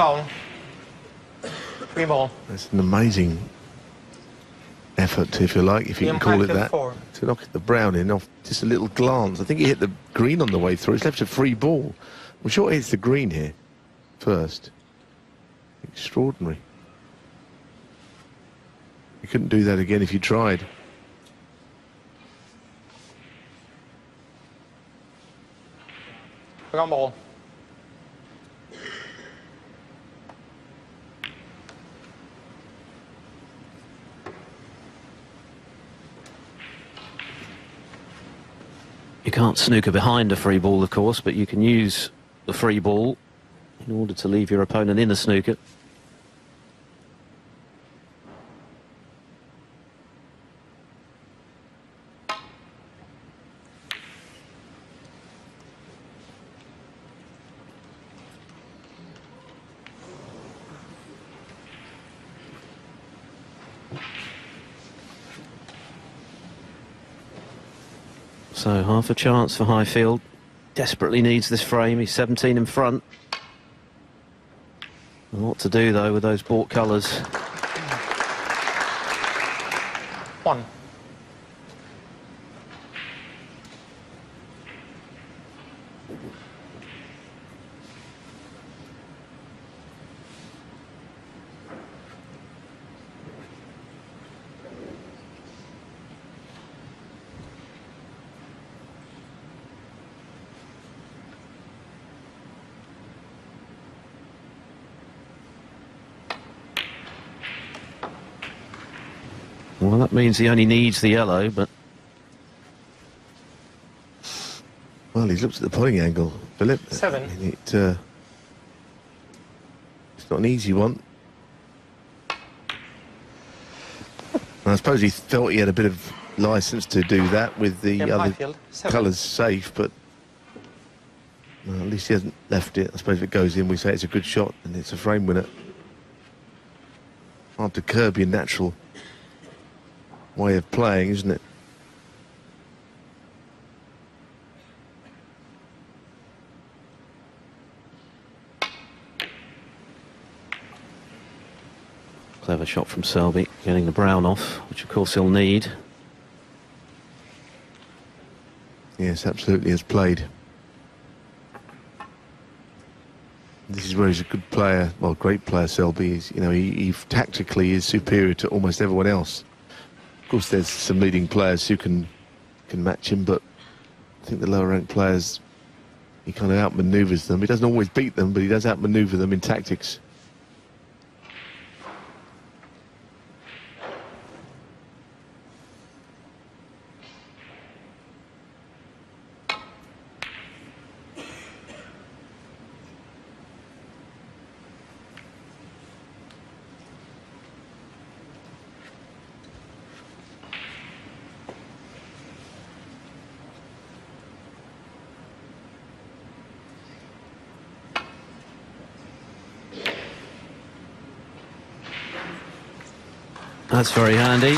foul. 3 ball. That's an amazing effort, if you like, if you can call it that, to knock the brown in off just a little glance. I think he hit the green on the way through. He's left a free ball. I'm sure he hits the green here first. Extraordinary. You couldn't do that again if you tried. Brown ball. You can't snooker behind a free ball, of course, but you can use the free ball in order to leave your opponent in a snooker. So half a chance for Highfield. Desperately needs this frame. He's 17 in front. And what to do though with those bought colours? 1. Well, that means he only needs the yellow, but... Well, he's looked at the putting angle, Philip. 7. It's not an easy one. And I suppose he felt he had a bit of licence to do that with the other colours safe, but well, at least he hasn't left it. I suppose if it goes in, we say it's a good shot and it's a frame winner. Hard to curb your natural way of playing, isn't it? Clever shot from Selby, getting the brown off, which of course he'll need. Yes, absolutely, has played. This is where he's a good player, well, great player, Selby. He's, you know, he tactically is superior to almost everyone else. Of course, there's some leading players who can match him, but I think the lower-ranked players, he kind of outmaneuvers them. He doesn't always beat them, but he does outmaneuver them in tactics. That's very handy.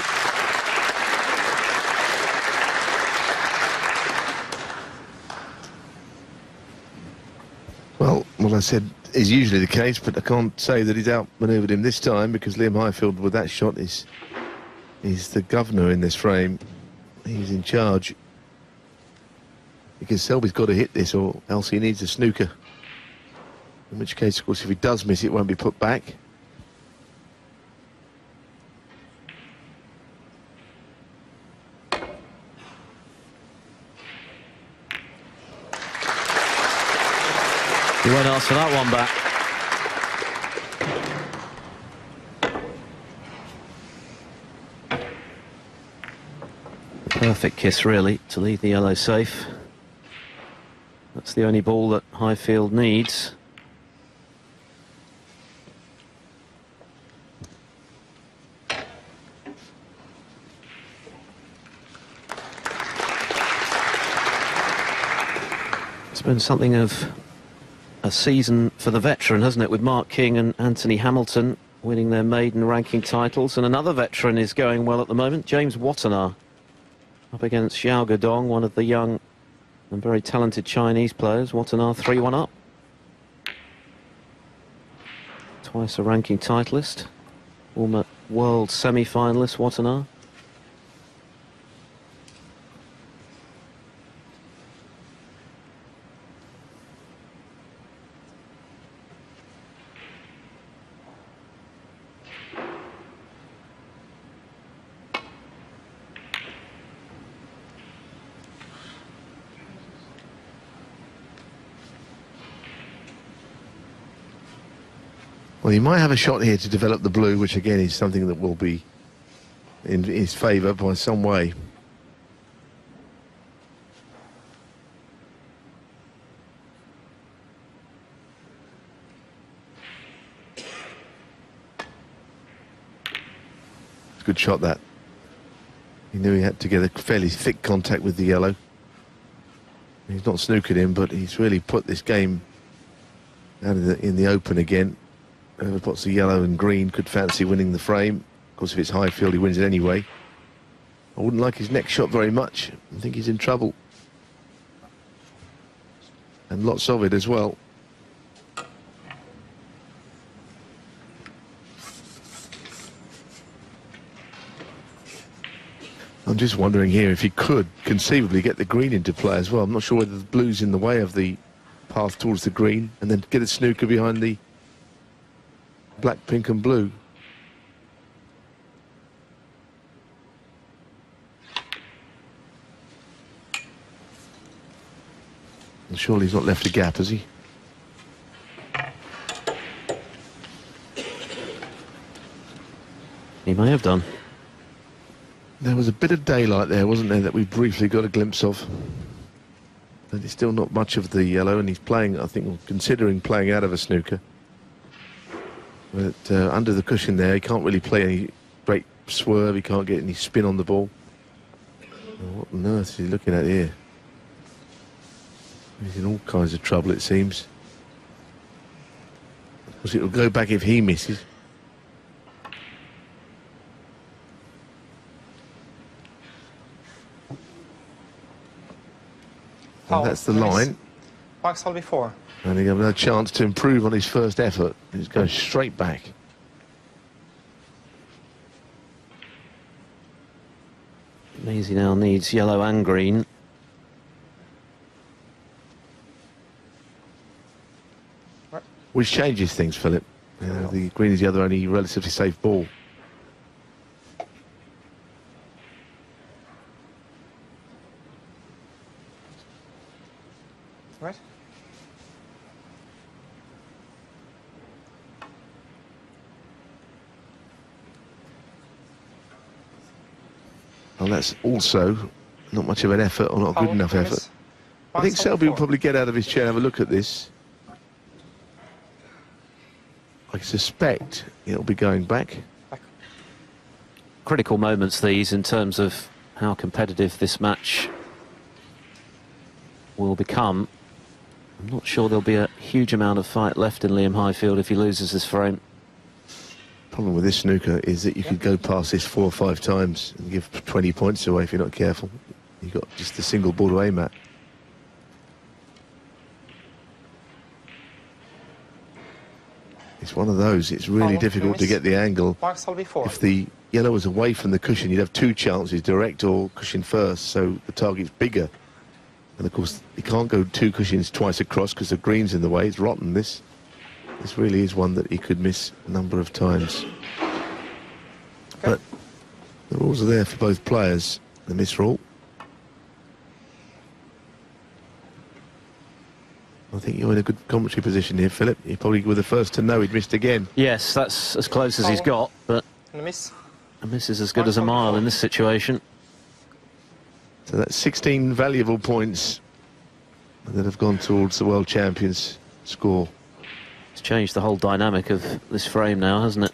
Well, what I said is usually the case, but I can't say that he's outmaneuvered him this time, because Liam Highfield with that shot is the governor in this frame. He's in charge. Because Selby's got to hit this, or else he needs a snooker. In which case, of course, if he does miss it, it won't be put back. He won't ask for that one back. Perfect kiss, really, to leave the yellow safe. That's the only ball that Highfield needs. It's been something of a season for the veteran, hasn't it, with Mark King and Anthony Hamilton winning their maiden ranking titles, and another veteran is going well at the moment, James Watanabe, up against Xiao Guodong, one of the young and very talented Chinese players. Watanabe 3-1 up. Twice a ranking titleist, former world semi-finalist Watanabe. Well, he might have a shot here to develop the blue, which again is something that will be in his favour by some way. Good shot, that. He knew he had to get a fairly thick contact with the yellow. He's not snookered him, but he's really put this game out in the open again. Whoever puts the yellow and green could fancy winning the frame. Of course, if it's high field, he wins it anyway. I wouldn't like his next shot very much. I think he's in trouble. And lots of it as well. I'm just wondering here if he could conceivably get the green into play as well. I'm not sure whether the blue's in the way of the path towards the green, and then get a snooker behind the black, pink and blue. And surely he's not left a gap, has he? He may have done. There was a bit of daylight there, wasn't there, that we briefly got a glimpse of. But it's still not much of the yellow, and he's playing, I think, considering playing out of a snooker. But under the cushion there, he can't really play any great swerve, he can't get any spin on the ball. What on earth is he looking at here? He's in all kinds of trouble, it seems. Of course, it'll go back if he misses. And that's the line. Mark Selby 4. And he has no chance to improve on his first effort. He's going straight back. Means he now needs yellow and green. Which changes things, Philip. The green is the other only relatively safe ball. Right. Well, that's also not much of an effort, or not good enough effort. I think Selby will probably get out of his chair and have a look at this. I suspect it'll be going back. Critical moments these in terms of how competitive this match will become. I'm not sure there'll be a huge amount of fight left in Liam Highfield if he loses this frame. Problem with this snooker is that you could go past this 4 or 5 times and give 20 points away if you're not careful. You've got just a single ball to aim at. It's one of those, it's really difficult to get the angle. If the yellow was away from the cushion, you'd have 2 chances, direct or cushion first, so the target's bigger. And of course, you can't go 2 cushions twice across because the green's in the way. It's rotten, this. This really is one that he could miss a number of times. But the rules are there for both players, the miss rule. I think you're in a good commentary position here, Philip. You probably were the first to know he'd missed again. Yes, that's as close as he's got, but a miss. A miss is as good as a mile in this situation. So that's 16 valuable points that have gone towards the world champions' score. It's changed the whole dynamic of this frame now, hasn't it?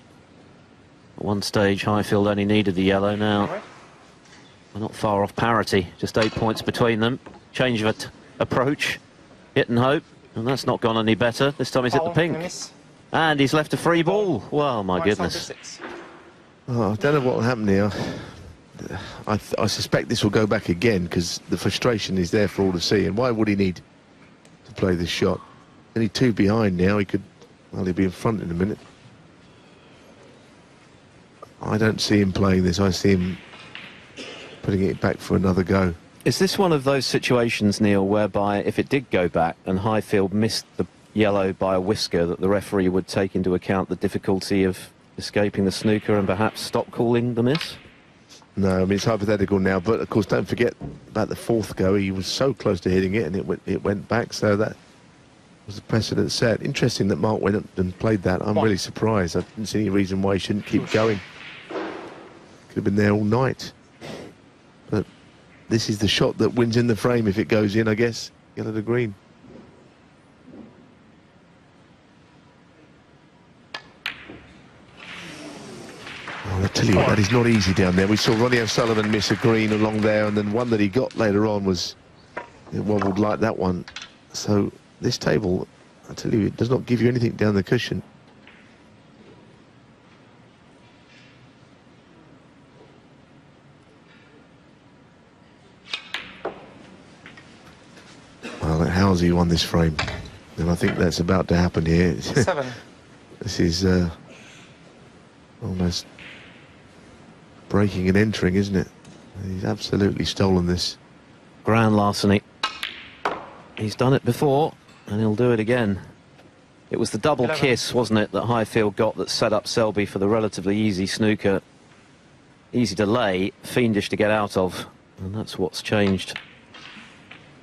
At one stage, Highfield only needed the yellow. Now they're not far off parity, just 8 points between them. Change of approach, hit and hope, and that's not gone any better. This time he's hit the pink. And he's left a free ball. Well, my goodness. Oh, I don't know what will happen here. I suspect this will go back again because the frustration is there for all to see. And why would he need to play this shot? Only 2 behind now. He could, well, he'll be in front in a minute. I don't see him playing this. I see him putting it back for another go. Is this one of those situations, Neil, whereby if it did go back and Highfield missed the yellow by a whisker, that the referee would take into account the difficulty of escaping the snooker and perhaps stop calling the miss? No, I mean, it's hypothetical now, but of course don't forget about the fourth go. He was so close to hitting it and it went back, so that was the precedent set. Interesting that Mark went up and played that. I'm really surprised. I didn't see any reason why he shouldn't keep going. Could have been there all night. But this is the shot that wins in the frame if it goes in, I guess. Yellow to green. Oh, I tell you what, that is not easy down there. We saw Ronnie O'Sullivan miss a green along there, and then one that he got later on was, it wobbled like that one. So this table, I tell you, it does not give you anything down the cushion. Well, Housie won this frame, and I think that's about to happen here. 7. This is almost breaking and entering, isn't it? He's absolutely stolen this. Grand larceny. He's done it before, and he'll do it again. It was the double 11. kiss, wasn't it, that Highfield got that set up Selby for the relatively easy snooker. Easy to lay, fiendish to get out of, and that's what's changed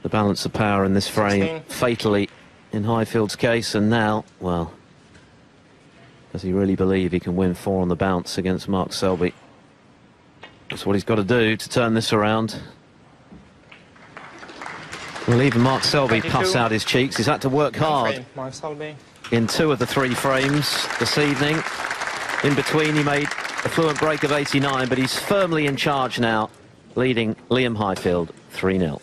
the balance of power in this frame 16. fatally in Highfield's case. And now, well, does he really believe he can win 4 on the bounce against Mark Selby? That's what he's got to do to turn this around. Well, even Mark Selby 22. puffs out his cheeks. He's had to work hard Mark Selby. in 2 of the 3 frames this evening. In between, he made a fluent break of 89, but he's firmly in charge now, leading Liam Highfield 3-0.